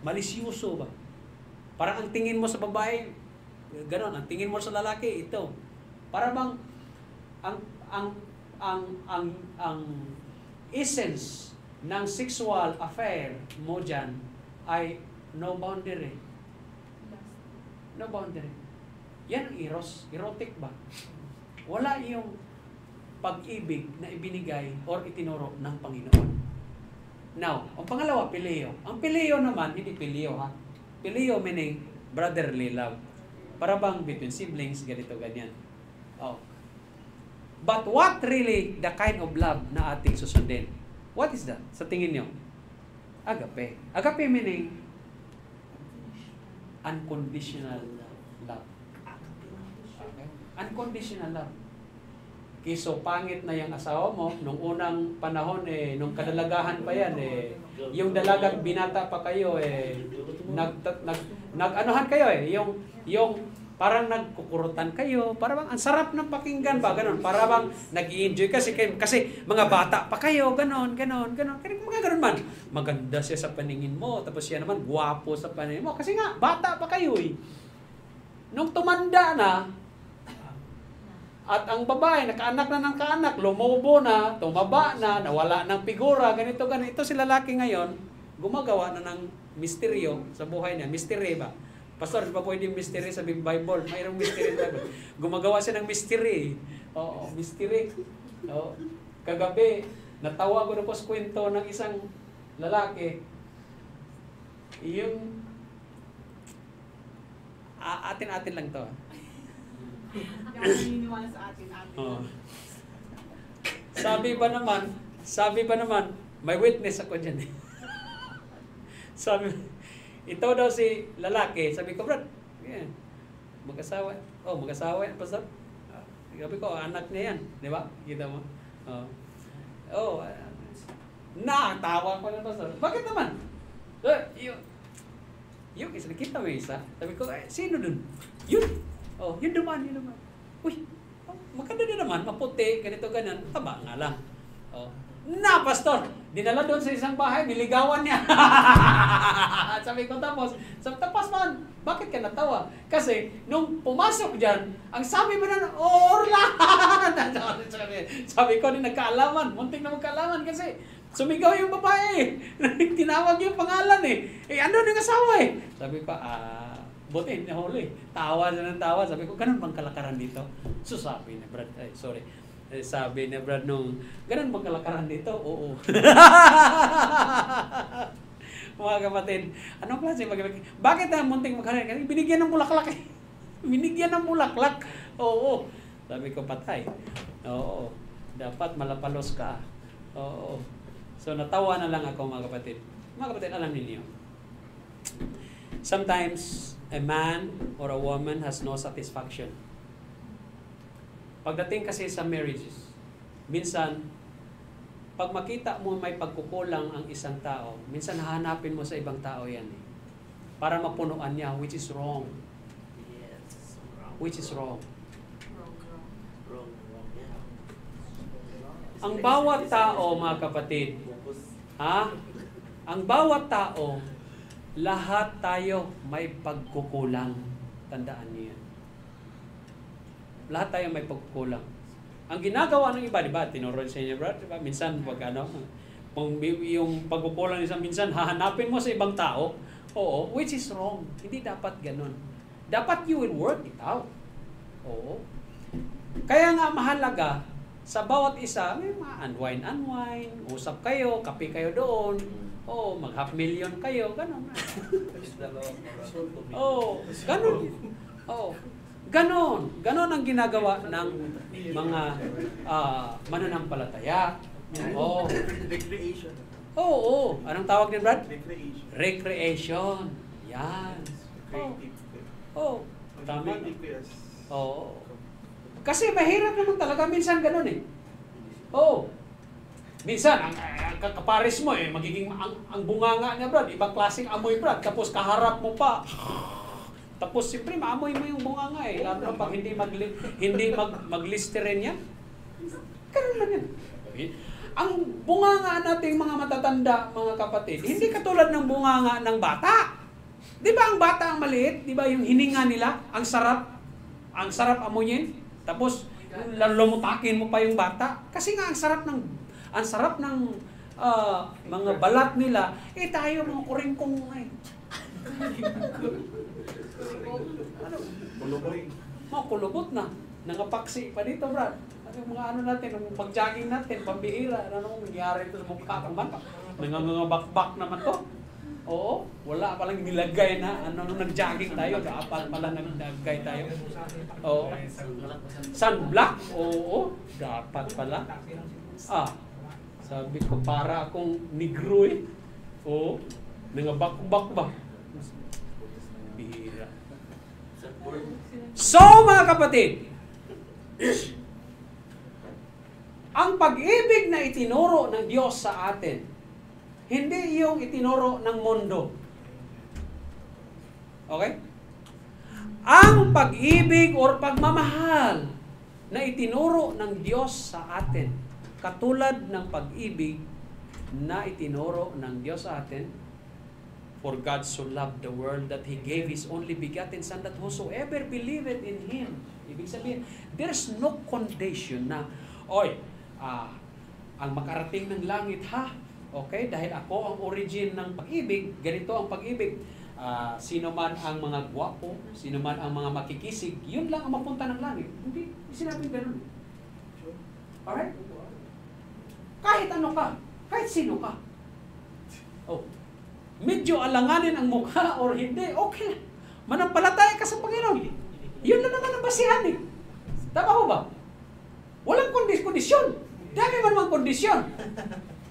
Malisyoso ba? Parang ang tingin mo sa babae, ganun, ang tingin mo sa lalaki, ito. Para bang ang essence ng sexual affair mo dyan ay no boundary. No boundary. Yan ang Eros. Erotic ba? Wala yung pag-ibig na ibinigay or itinuro ng Panginoon. Now, ang pangalawa, Phileo. Ang Phileo naman, hindi Phileo ha. Phileo meaning brotherly love. Para bang between siblings, ganito, ganyan. But what really the kind of love na ating susundin? What is that? Sa tingin nyo? Agape. Agape meaning unconditional love. Okay? Unconditional love. So pangit na yung asawa mo, nung unang panahon, nung kadalagahan pa yan, yung dalagang binata pa kayo, nag-anuhan kayo, yung parang nagkukurutan kayo, parang ang sarap ng pakinggan ba, ganon, para bang nag-i-enjoy kasi mga bata pa kayo, ganon, mga ganon man. Maganda siya sa paningin mo, tapos siya naman gwapo sa paningin mo, kasi nga, bata pa kayo Nung tumanda na, at ang babae, nakaanak na ng kaanak, lumubo na, tumaba na, nawala ng figura, ganito. Ito si lalaki ngayon, gumagawa na ng misteryo sa buhay niya. Mystery ba? Pastor, di ba pwede yung mystery sa Bible? Mayroong mystery sa Bible. Gumagawa siya ng mystery. Oo, mystery. Oo. Kagabi, natawa ko na po sa kwento ng isang lalaki. Yung, atin-atin lang to. Hindi ako naniniwala sa atin-atin. Sabi ba naman, may witness ako dyan Sabi, ito daw si lalaki, sabi ko, Brad, mag-asawa yan, pastor. Sabi ko, anak niya yan, di ba? Kita mo? Nakatawa ko na, pastor. Bakit naman? Yung isa, nakita mo isa. Sabi ko, sino dun? Yun duman. Uy, maganda din naman, maputi, ganito, ganyan. Taba nga lang. Pastor, dinala doon sa isang bahay, niligawan niya. Sabi ko, tapos man, bakit ka natawa? Kasi, nung pumasok dyan, ang sabi mo na, Orlan! Sabi ko, nagkaalaman, muntik na magkaalaman kasi, sumigaw yung babae. Tinawag yung pangalan ano yung asawa Sabi ko, buti, nahuli. Tawa na ng tawa. Sabi ko, ganun bang kalakaran dito? So sabi ni Brad, sabi ni Brad nung, ganun bang kalakaran dito? Oo. Mga kapatid, anong klase pag-ibig? Bakit na munting magkaroon? Kasi binigyan ng bulaklak Binigyan ng bulaklak. Oo. Sabi ko, patay. Oo. Dapat malapalos ka. Oo. So natawa na lang ako mga kapatid. Mga kapatid, alam niyo. Sometimes, a man or a woman has no satisfaction. Pagdating kasi sa marriages, minsan, pag makita mo may pagkukulang ang isang tao, minsan hahanapin mo sa ibang tao yan eh. Para mapunuan niya, which is wrong. Yes. Which is wrong. Wrong. Yeah. Ang bawat tao, mga kapatid, ang bawat tao, lahat tayo may pagkukulang. Tandaan niyo yan. Lahat tayo may pagkukulang. Ang ginagawa ng iba, di ba? Tinuro sa inyo, brad, di ba? Minsan, yung pagkukulang isang minsan, hahanapin mo sa ibang tao. Oo, which is wrong. Hindi dapat ganun. Dapat you will work it out. Oo. Kaya nga mahalaga, sa bawat isa, may mga unwind, usap kayo, kape kayo doon, mag half million kayo, ganun. Ganon ang ginagawa ng mga mananampalataya. Recreation. Anong tawag din, Brad? Recreation. Recreation. Yan. Creative. Tama. Creative, yes. Kasi mahirap naman talaga minsan ganun eh. Minsan, ang kapares mo magiging, ang bunganga niya, Brad, ibang klaseng amoy, Brad, tapos kaharap mo pa. Tapos siyempre maamoy mo yung bunganga eh, lalo na pag hindi mag-listerine yan. Ganun lang yan. Ang bunganga nating mga matatanda, mga kapatid, hindi katulad ng bunganga ng bata. Di ba ang bata ang maliit? Di ba yung hininga nila, ang sarap amuyin? Tapos lumutakin mo pa yung bata. Kasi nga ang sarap ng mga balat nila. Tayo mga kuringkong kulubot na. Nangapaksi pa dito, Brad. Yung mga natin, yung pag-jogging natin, pambihira, ano nangyari ito sa mukha ng bata? Nangangabakbak naman to. Wala palang nilagay na nung nag-jogging tayo, dapat pala nag-jogging tayo. Sunblock? Dapat pala. Sabi ko, para akong negro eh. Nangabakbak ba? Bihira. So, mga kapatid, ang pag-ibig na itinuro ng Diyos sa atin, hindi yung itinuro ng mundo. Okay? Ang pag-ibig or pagmamahal na itinuro ng Diyos sa atin, katulad ng pag-ibig na itinuro ng Diyos sa atin, for God so loved the world that He gave His only begotten Son, that whosoever believeth in Him. Ibig sabihin, there's no condition na, ang makarating ng langit ha, okay, dahil ako ang origin ng pag-ibig, ganito ang pag-ibig. Sino man ang mga gwapo, sino man ang mga makikisig, yun lang ang mapunta ng langit. Hindi sinabing ganun. Alright? Kahit ano ka, kahit sino ka. Medyo alanganin ang mukha or hindi, okay. Manampalataya ka sa Panginoon. Yun na naman ang basihan eh. Tama ko ba? Walang kondisyon. Dami man mang kondisyon.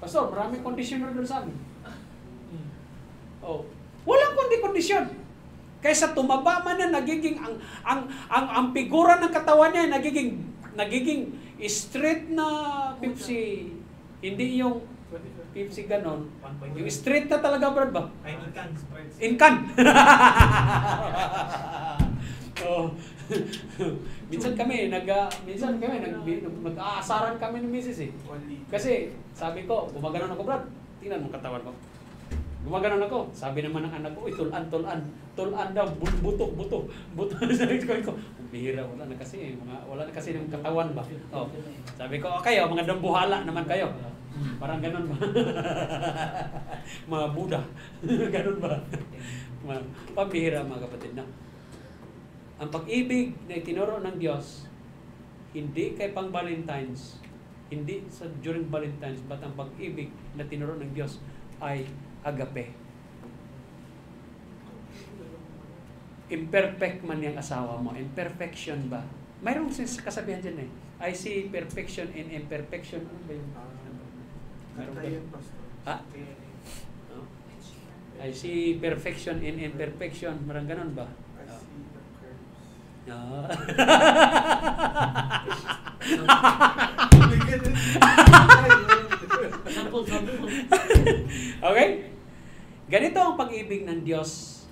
Pastor, maraming kondisyon na doon sa amin. Walang kondisyon. Kaysa tumaba man na nagiging ang figura ng katawan niya nagiging straight na Pepsi. Hindi yung Pepsi ganon. Yung straight na talaga, Brad ba? In-can. Minsan kami nag-aasaran kami ng misis eh. Kasi sabi ko, gumaganon ako, Brad. Tingnan mo katawan ko. Gumaganon ako. Sabi naman ng anak ko, tulan daw, buto. Sabi ko, bihira, wala na kasi ng katawan ba. Sabi ko, okay, mga dambuhala naman kayo. Parang ganun ba? Mga Buddha. Ganun ba? Pambihira, mga kapatid na. Ang pag-ibig na itinuro ng Diyos, hindi kay pang Valentine's, hindi sa during Valentine's, but ang pag-ibig na tinuro ng Diyos ay agape. Imperfect man yung asawa mo. Imperfection ba? Mayroong kasabihan dyan eh. I see perfection in imperfection. Ano ba yun? I see perfection in imperfection. Marang ganun ba? pag-ibig ng Diyos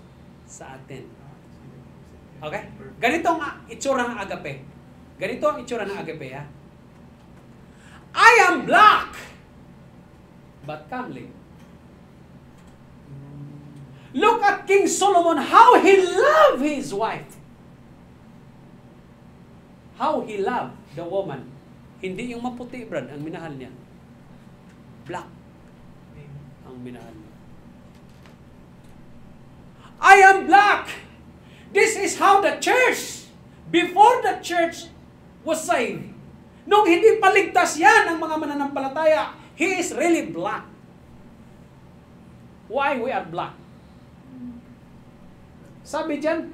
sa atin. Okay? Ganito ang itsura ng agape. Ganito ang itsura ng agape, ha? I am black, but comely. Look at King Solomon, how he loved his wife. How he loved the woman. Hindi yung maputi, Brad, ang minahal niya. Black ang minahal niya. I am black. This is how the church, before the church was saved, nung hindi paligtas yan ng mga mananampalataya, he is really black. Why we are black? Sabi dyan,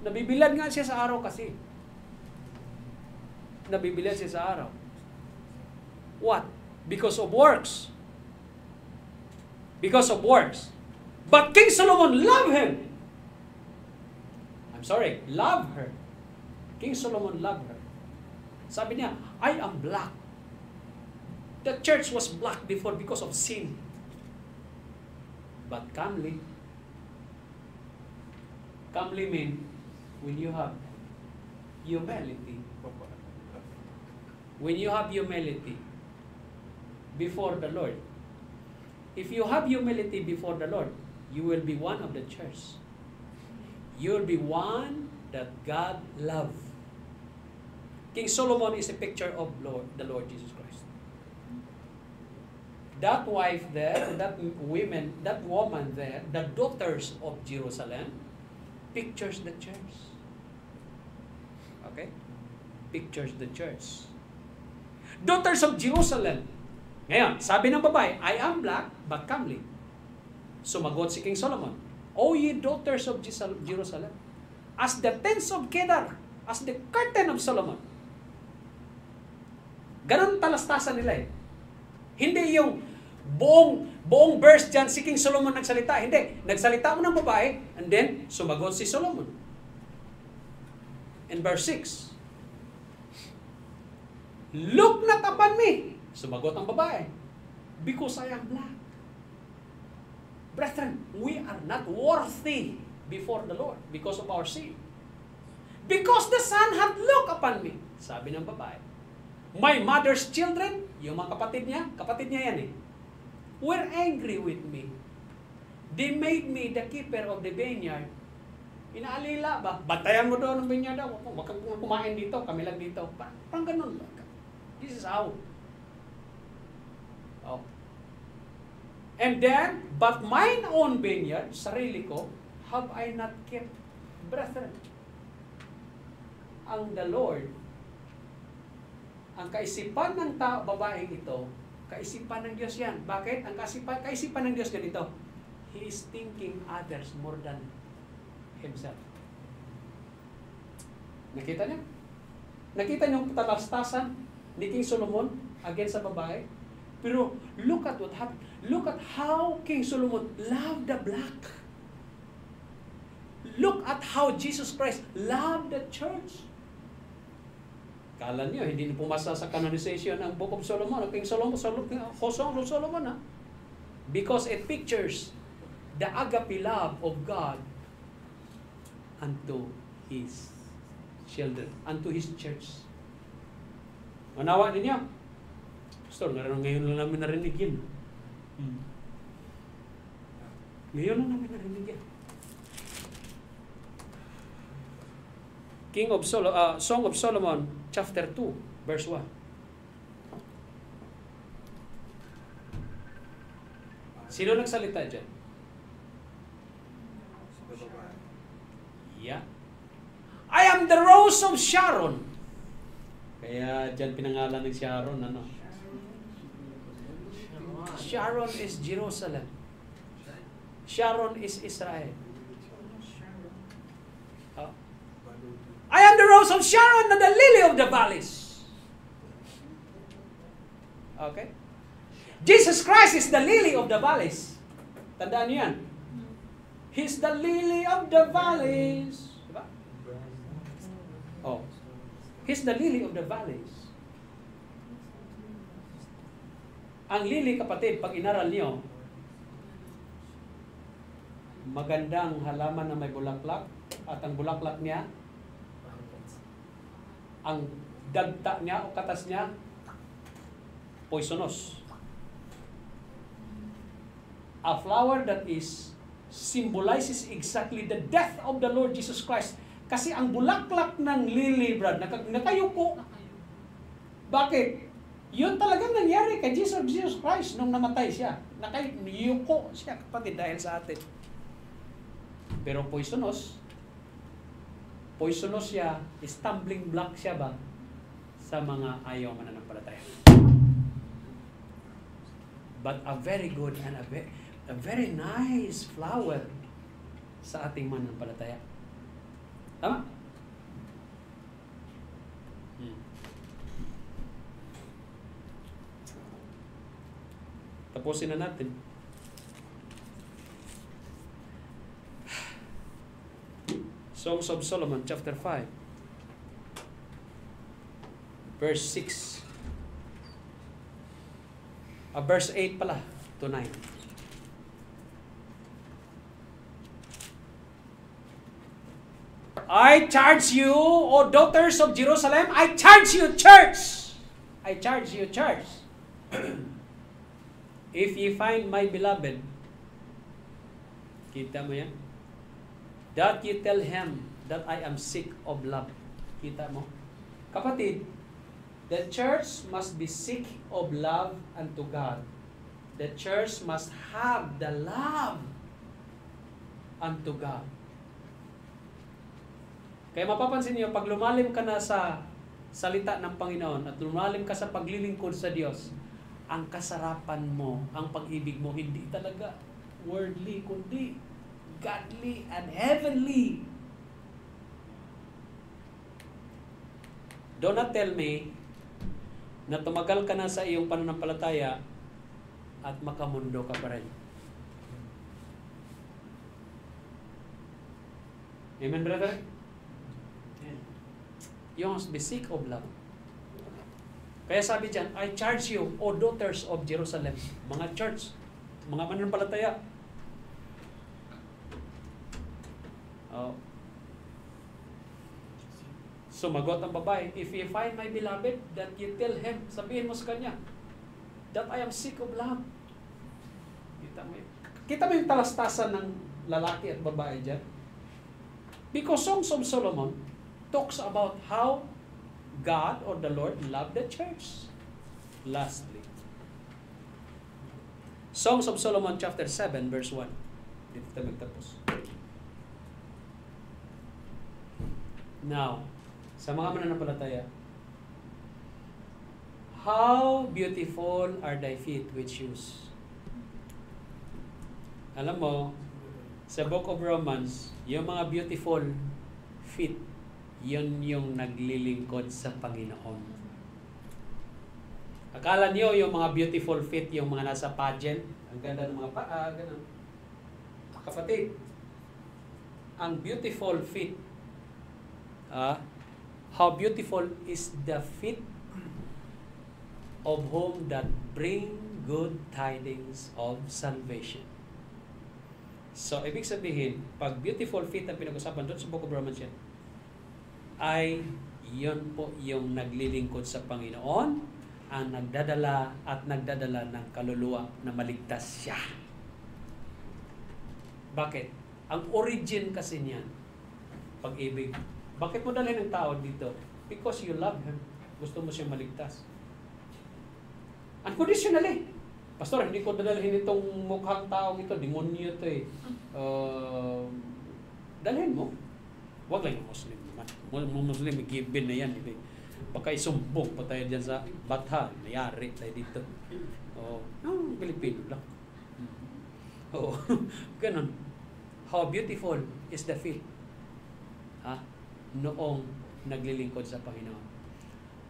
nabibilad nga siya sa araw kasi. Nabibilad siya sa araw. What? Because of works. Because of works. But King Solomon loved him. I'm sorry, loved her. King Solomon loved her. Sabi niya, I am black. The church was black before because of sin. But comely. Comely means when you have humility. When you have humility before the Lord. If you have humility before the Lord, you will be one of the church. You will be one that God loves. King Solomon is a picture of the Lord Jesus Christ. That wife there, that woman there, the daughters of Jerusalem, pictures the church. Okay? Pictures the church. Daughters of Jerusalem. Ngayon, sabi ng babae, I am black, but comely. Sumagot si King Solomon, O ye daughters of Jerusalem, as the tents of Kedar, as the curtain of Solomon. Ganon talastasan nila eh. Hindi yung buong verse dyan si King Solomon nagsalita. Hindi. Nagsalita mo ng babae, and then sumagot si Solomon. In verse 6, Look not upon me. Sumagot ang babae. Because I am black. Brethren, we are not worthy before the Lord because of our sin. Because the Son hath looked upon me. Sabi ng babae. My mother's children, yung mga kapatid niya yan eh, were angry with me. They made me the keeper of the vineyard. Inaalila ba? Bantayan mo doon ng vineyard daw. Huwag kang kumain dito, kami lang dito. Parang ganun. This is how. Oh. And then, but mine own vineyard, sarili ko, have I not kept? Brethren, ang the Lord, ang kaisipan ng babaeng ito, kaisipan ng Diyos yan. Bakit? Ang kaisipan ng Diyos ganito. He is thinking others more than himself. Nakita niyo? Nakita niyo ang talastasan ni King Solomon against sa babae? Pero look at what happened. Look at how King Solomon loved the black. Look at how Jesus Christ loved the church. Kala niyo, hindi na pumasa sa canonization ang Book of Solomon, ang King Solomon, Solomon, ha? Because it pictures the agape love of God unto His children, unto His church. Manawa ninyo? Pastor, ngayon lang namin narinig yun. Ngayon lang namin narinig yan. Song of Solomon, chapter 2, verse 1. Sino nagsalita dyan? Yeah. I am the rose of Sharon. Kaya dyan pinangalan ng Sharon, ano? Sharon is Jerusalem. Sharon is Israel. Oh. I am the rose of Sharon and the lily of the valleys. Okay? Jesus Christ is the lily of the valleys. Tandaan niyo yan. He's the lily of the valleys. Diba? Oh. He's the lily of the valleys. Ang lily, kapatid, pag inaral niyo, magandang halaman na may bulaklak at ang bulaklak niya, ang dagta niya o katas niya, poisonous. A flower that is symbolizes exactly the death of the Lord Jesus Christ. Kasi ang bulaklak ng lily, Brad, nakayuko. Bakit? Yun talagang nangyari kay Jesus Christ nung namatay siya. Nakayuko siya, kapatid, dahil sa atin. Pero poisonous siya, stumbling block siya ba sa mga ayaw mananampalataya. But a very good and a very nice flower sa ating mananampalataya. Tama? Tapusin na natin. Songs of Solomon, chapter 5, verse 6. Verse 8 pala to 9. I charge you, O daughters of Jerusalem, I charge you, church! I charge you, church. If ye find my beloved, kita mo yan? That you tell him that I am sick of love. Kita mo? Kapatid, the church must be sick of love unto God. The church must have the love unto God. Kaya mapapansin niyo, pag lumalim ka na sa salita ng Panginoon at lumalim ka sa paglilingkod sa Diyos, ang kasarapan mo, ang pag-ibig mo, hindi talaga worldly, kundi godly and heavenly. Do not tell me na tumagal ka na sa iyong pananampalataya at makamundo ka pa rin. Amen, brother? You must be sick of love. Kaya sabi dyan, I charge you, O daughters of Jerusalem. Mga church, mga mananampalataya. Sumagot ang babae, if you find my beloved, that you tell him, sabihin mo sa kanya, that I am sick of love. Kita mo yung talastasan ng lalaki at babae dyan? Because Songs of Solomon talks about how God or the Lord loved the church. Lastly, Songs of Solomon chapter 7 verse 1. Dito tayo magtapos. Now, sa mga mananampalataya, how beautiful are thy feet with shoes. Alam mo, sa Book of Romans, yung mga beautiful feet, yun yung naglilingkod sa Panginoon. Akala niyo yung mga beautiful feet, yung mga nasa pageant, ang ganda ng mga ganun. Kapatid, ang beautiful feet, how beautiful is the feet of whom that bring good tidings of salvation. So, ibig sabihin, pag beautiful feet ang pinag-usapan doon sa Book of Romans yan, ay yun po yung naglilingkod sa Panginoon, ang nagdadala ng kaluluwa na maligtas siya. Bakit? Ang origin kasi niyan, pag-ibig. Bakit mo dalhin ng tao dito? Because you love him. Gusto mo siyang maligtas. Unconditionally. Pastor, hindi ko dadalhin itong mukhang taong ito. Demonyo ito eh. Dalhin mo. Huwag lang yung Muslim naman. Muslim, given na yan. Baka isumbong pa tayo dyan sa Batha. Mayari tayo dito. Pilipino lang. Oo. Ganon. How beautiful is the feet. Noong naglilingkod sa Panginoon.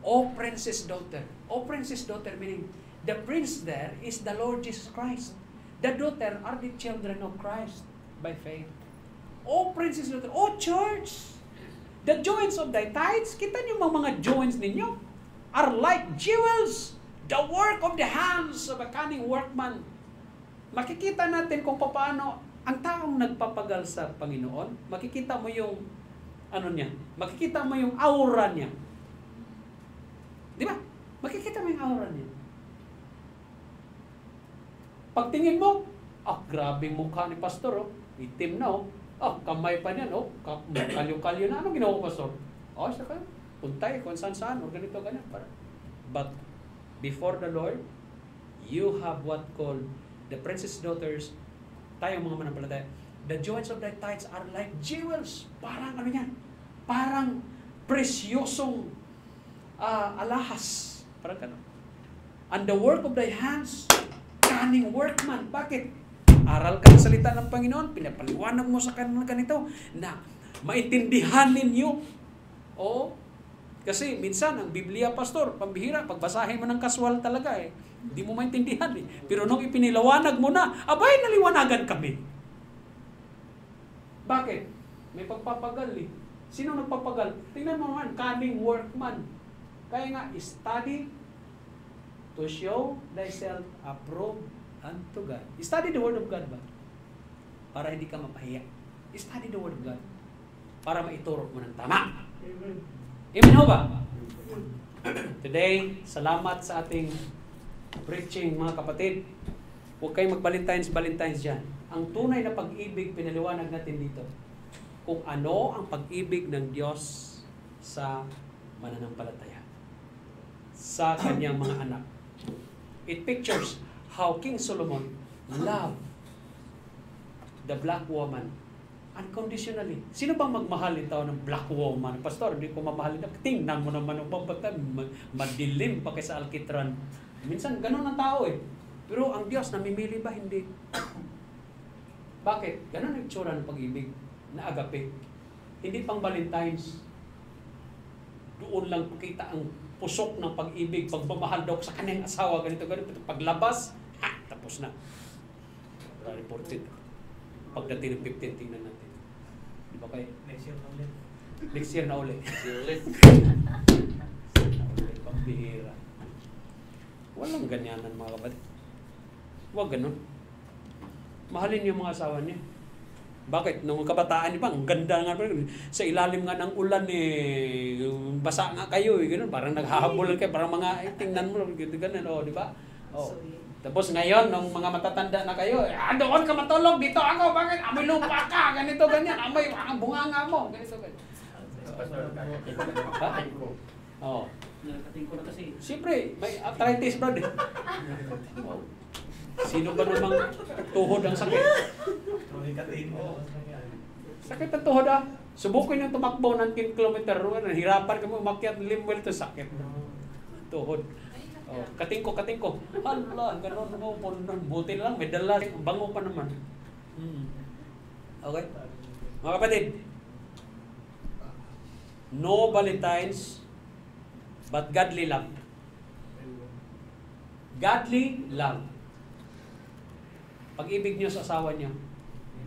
O princess daughter. O princess daughter meaning the prince there is the Lord Jesus Christ. The daughter are the children of Christ by faith. O princess daughter. O church. The joints of thy tithes. Kita niyo mga joints ninyo are like jewels. The work of the hands of a cunning workman. Makikita natin kung paano Ang taong nagpapagal sa Panginoon, makikita mo yung ano niya, makikita mo yung aura niya. Di ba? Makikita mo yung aura niya. Pagtingin mo, grabe mukha ni pastor, oh. Itim na, oh. Kamay pa niyan, oh. Kalyo-kalyo na. Ano ginawa ko, pastor? Siya kayo. Puntay, kung saan-saan, o ganito, ganyan. But, before the Lord, you have what called the princess daughters, tayong mga manampalataya. The joints of thy tithes are like jewels. Parang ano yan? Parang presyosong alahas. Parang gano'n. And the work of thy hands, cunning workman. Bakit? Aral ka ng salita ng Panginoon, pinapaliwanag mo sa kanila ganito, na maintindihan ninyo. Kasi minsan, ang Biblia, pastor, pambihira, pagbasahin mo ng kaswal talaga hindi mo maintindihan Pero nung ipinilawanag mo na, abay, naliwanagan kami. Bakit? May pagpapagal Sino nagpapagal? Tingnan mo naman, cunning workman. Kaya nga, study to show thyself approved unto God. Study the Word of God ba? Para hindi ka mapahiya. Study the Word of God. Para maituro mo ng tama. Amen ho ba? Today, salamat sa ating preaching, mga kapatid. Huwag kayong mag-Valentine's dyan. Ang tunay na pag-ibig, pinaliwanag natin dito. Kung ano ang pag-ibig ng Diyos sa mananampalataya. Sa kanyang mga anak. It pictures how King Solomon loved the black woman unconditionally. Sino bang magmahal ito ng black woman? Pastor, hindi ko mamahalin. Tingnan mo naman ang babatan. Madilim pa kaysa alkitran. Minsan, ganun ang tao Pero ang Diyos, namimili ba? Hindi. Bakit? Ganun ang itsura ng pag-ibig na agape. Hindi pang Valentine's. Doon lang pakita ang pusok ng pag-ibig, pagmamahal daw sa kanyang asawa, ganito. Paglabas, tapos na. Reported. Pagdating ng 15, tingnan natin. Di ba kayo? Next year na ulit. Next year na ulit. Pambihira. Walang ganyanan, mga kapatid. Huwag ganun. Mahalin niyo mga asawa niya. Bakit? Nung kabataan niyo pa, ang ganda nga. Sa ilalim nga ng ulan, basa nga kayo. Ganun. Parang naghahabulan kayo. Parang mga, tingnan mo. Ganun, di ba? Tapos ngayon, nung mga matatanda na kayo, doon ka matulog, dito ako, bakit? Amoy lupa ka, ganito, ganyan. Amoy, ang bunganga mo, ganito, ganyan. Oo. Nakating ko na kasi. Siyempre, may arthritis, brad. Sino ba namang tuhod ang sakit? Sakit ang tuhod Subukin yung tumakbo ng 10 kilometer. Nahirapan ka mo, umakyat ng limwell to sakit. Tuhod. Katingko. Hala, gano'n mo po. Buti lang, may dala. Bango pa naman. Okay? Mga kapatid, no Valentines, but godly love. Godly love. Pag-ibig niyo sa asawa niyo.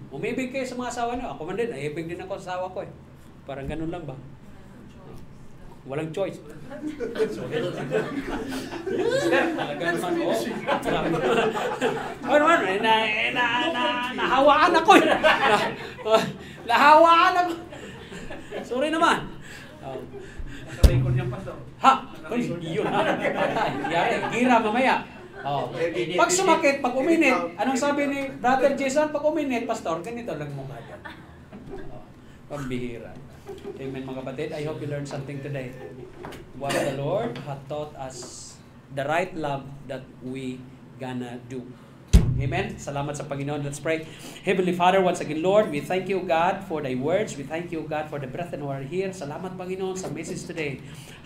Umibig kayo sa mga asawa niyo. Ako man din, naibig din ako sa asawa ko Parang ganun lang ba? Walang choice. Talaga naman, ano naman, nahawaan ako Nahawaan ako. Sorry naman. Naka-record yung pastor. Yun gira mamaya. Pag sumakit, pag uminit, anong sabi ni Brother Jason? Pag uminit, pastor, ganito lang mukha dyan. Pambihira. Amen, mga kapatid. I hope you learned something today. What the Lord had taught us, the right love that we gonna do. Amen. Salamat sa Panginoon. Let's pray. Heavenly Father, once again, Lord, we thank you, God, for thy words. We thank you, God, for the breath and our here. Salamat, Panginoon, sa message today.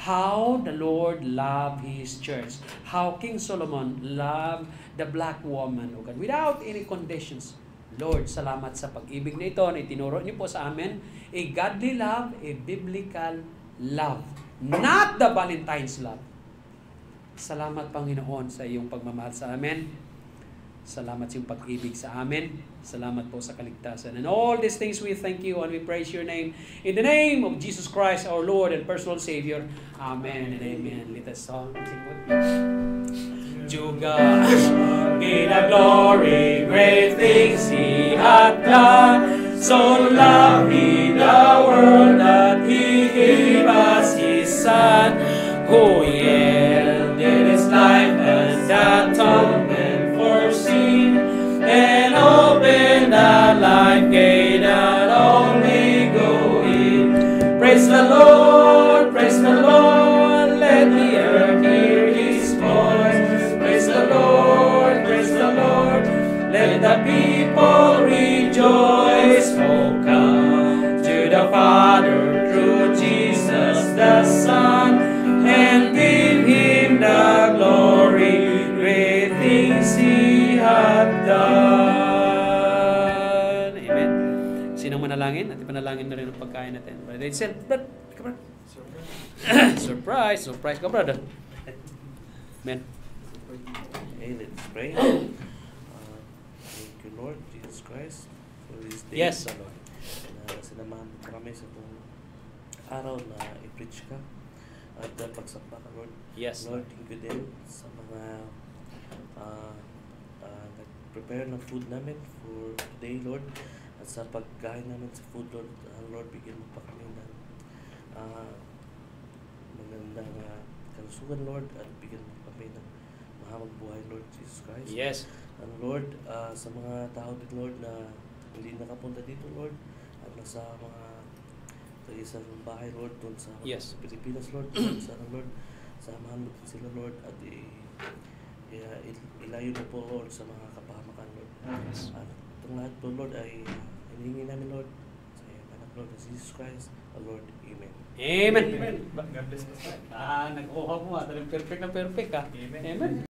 How the Lord loved His church. How King Solomon loved the black woman, oh God, without any conditions. Lord, salamat sa pag-ibig na ito na itinuro niyo po sa amin. A godly love, a biblical love. Not the Valentine's love. Salamat, Panginoon, sa iyong pagmamahal sa amin. Salamat sa iyong pag-ibig sa amin. Salamat po sa kaligtasan. And all these things we thank you and we praise your name. In the name of Jesus Christ, our Lord and personal Savior. Amen and amen. Let us sing with you. me the glory, great things He hath done. So loved He the world that He gave us His Son, who yielded His life as atonement for sin, and opened the life gate that all may go in. Praise the Lord, praise the Lord, let the earth hear His voice. Praise the Lord, let the people rejoice. Oh, come to the Father through Jesus the Son, and give Him the glory, great things He hath done. Amen. Sinong manalangin? At panalangin na rin ang pagkain natin. Brother Edsel, Brad, ka brad. Surprise ka brother. Amen. Okay, let's pray. Thank you, Lord Jesus Christ, for this day. Yes, Lord. Na sinamahan mo kami sa itong araw na i-preach ka at pagsamba ka, Lord. Yes, Lord, thank you din sa mga nag-prepare ng food namin for today, Lord. At sa pagkain namin sa food, Lord, Lord, bigyan mo pa kami ng magandang kalusugan, Lord, at bigyan mo kami ng mahabang buhay, Lord Jesus Christ. Yes. And Lord, sa mga tao din, Lord, na hindi nakapunta dito, Lord, at nasa mga isang bahay, Lord, doon sa Yes. Pilipinas, Lord, sana, Lord, samahan mo din sila, Lord, at ilayo mo po, Lord, sa mga kapahamakan, Lord. Yes. At itong lahat po, Lord, ay hinihingi namin, Lord, sa iyong anak, Lord, Jesus Christ, our Lord. Amen. Amen. Amen. God bless us. Nagkuha mo nga. Talagang perfect na perfect, ha? Amen. Amen.